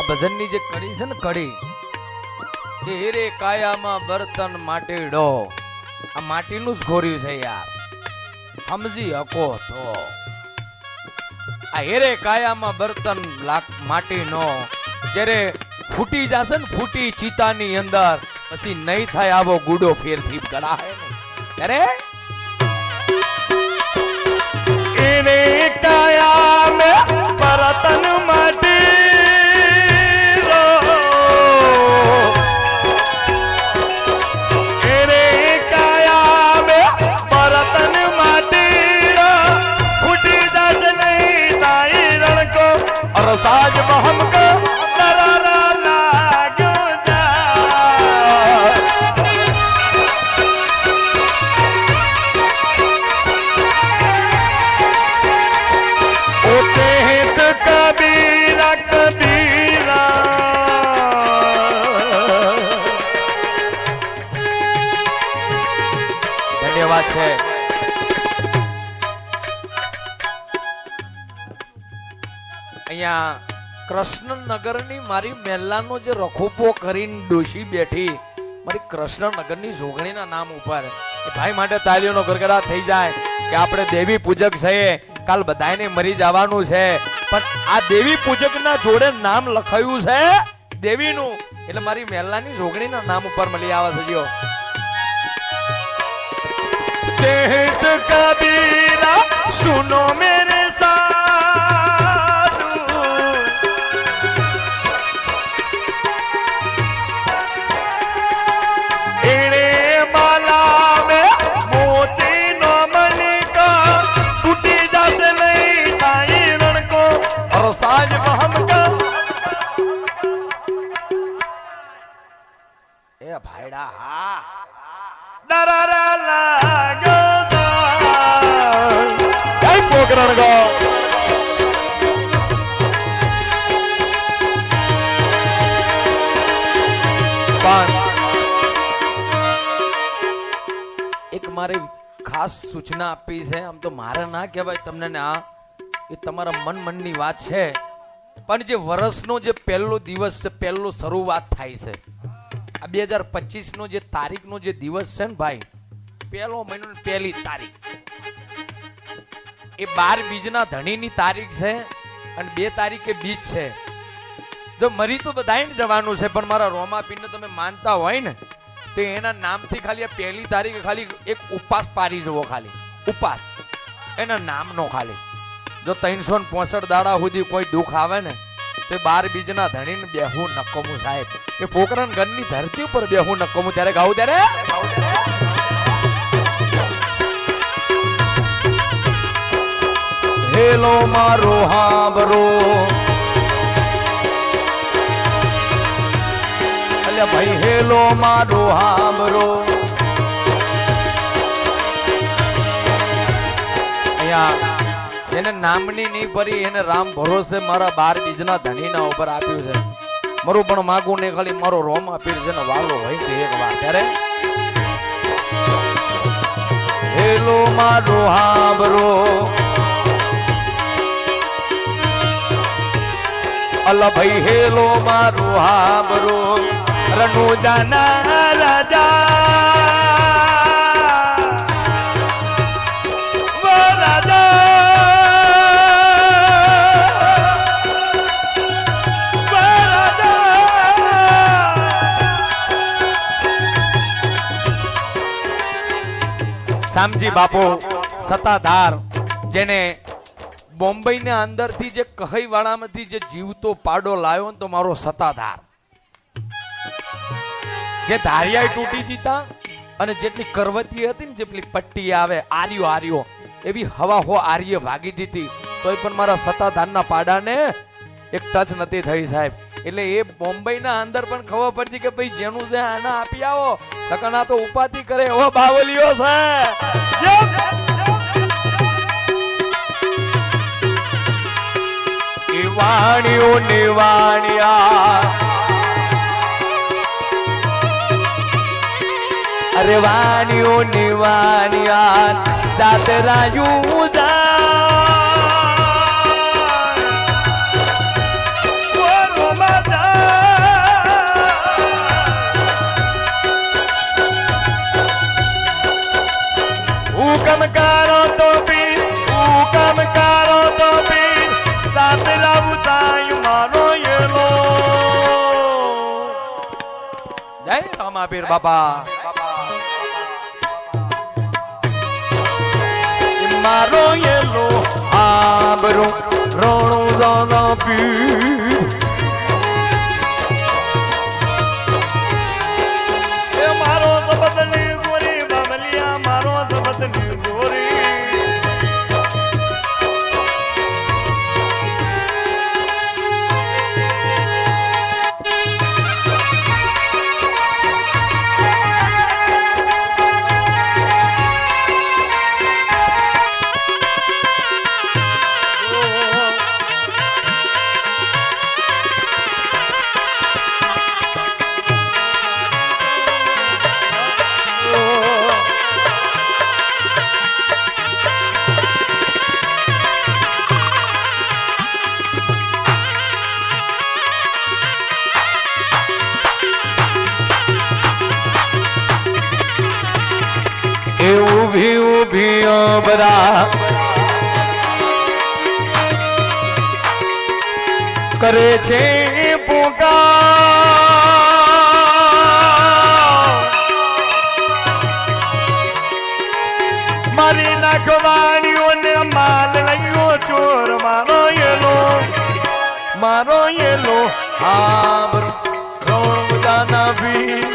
ભજનની જે કડી છે ને કડી કે હેરે કાયામાં બર્તન માટીડો, આ માટીનું જ ખોર્યું છે યાર, સમજી હકો તો આ હેરે કાયામાં બર્તન માટીનો જ્યારે ફૂટી જશે ને ફૂટી ચિતાની અંદર પછી નહીં થાય આવો ગુડો ફેરથી ગળા હે ને અરે હેરે કાયામાં બર્તન માટી साज में हमको दरारा लागो जा ओते हित कबीरा कबीरा धन्यवाद है। કૃષ્ણનગરની મારી મેલ્લાનો જે રખોપો કરીને ડોશી બેઠી મારી કૃષ્ણનગરની જોગણીના નામ ઉપર એ ભાઈ માટે તાલીઓનો ગરગડા થઈ જાય કે આપણે દેવી પૂજક છે, કાલ બધાને મરી જવાનું છે, પણ આ દેવી પૂજકના જોડે નામ લખાયું છે દેવીનું, એટલે મારી મેલ્લાની જોગણીના નામ ઉપર મળી આવે છે જો देत कबीरा सुनो मेरे ભાઈડા હા દરારા લાગો જય પોકરણ ગો એક મારે ખાસ સૂચના આપી છે, આમ તો મારે ના કહેવાય તમને ને આ એ તમારા મનની વાત છે, પણ જે વર્ષનો જે પહેલો દિવસ છે, પહેલો શરૂઆત થાય છે આ 2025 નો જે તારીખનો જે દિવસ છે ને ભાઈ, પહેલો મહિનો પહેલી તારીખ એ 12 બીજના ધણીની તારીખ છે અને 2 તારીખે બીજ છે. જો મરી તો બધાને જવાનું છે, પણ મારા રોમાપીરને તમે માનતા હોય ને તો એના નામથી ખાલી આ પહેલી તારીખે ખાલી એક ઉપવાસ પારી જવો, ખાલી ઉપવાસ એના નામનો ખાલી. જો 365 દાડા સુધી કોઈ દુઃખ આવે ને તે 12 બીજના ધણીને બેહું નકોમું સાહેબ, એ પોકરણ ઘરની ધરતી ઉપર બેહું નકોમું ત્યારે ગાવું ત્યારે હેલો મારો હાબરો અલ્યા ભાઈ હેલો મારો હાબરો અહીંયા એને નામની નહીં ભરી એને રામ ભરોસે મારા 12 બીજના ધણીના ઉપર આપ્યું છે. મારું પણ માગું ને ખાલી મારો રોમાપીર છે ને વાલો હોય તો એક વાર ત્યારે હેલો મારો હાબરો અલા ભાઈ હેલો મારો હાબરો રનુ જાના રાજા શામજી બાપુ સત્તાધાર, જેને બોમ્બઈ ને અંદરથી જે કહી વાળામાંથી જે જીવતો પાડો લાવ્યો ને તો મારો સત્તાધાર, જે ધારિયા તૂટી જીતા અને જેટલી કરવતી હતી ને જેટલી પટ્ટી આવે આર્યો એવી હવા હો આર્ય ભાગી દીધી તોય પણ મારા સત્તાધારના પાડાને એક ટચ નથી થઈ સાહેબ. એટલે એ બોમ્બઈ ના અંદર પણ ખબર પડતી કે ભાઈ જેનું છે આના આપી આવો, તકના તો ઉપાધિ કરે એવો બાવલીઓ છે. વાણિયો નિવાણિયા અરે વાણિયો નિવાણિયા દાદરાયું જા માતા મહાપીર બાપા મારો એલો આબરો રણું દાના પીર એ મારો સબતની ગોરી બાબલિયા મારો સબતની ગોરી ઊભી ઊભી અબરા કરે છે પુકાર મારી નાખવાણીઓને માલ લઈયો ચોર મારો એલો આબરો રણું દાના પીર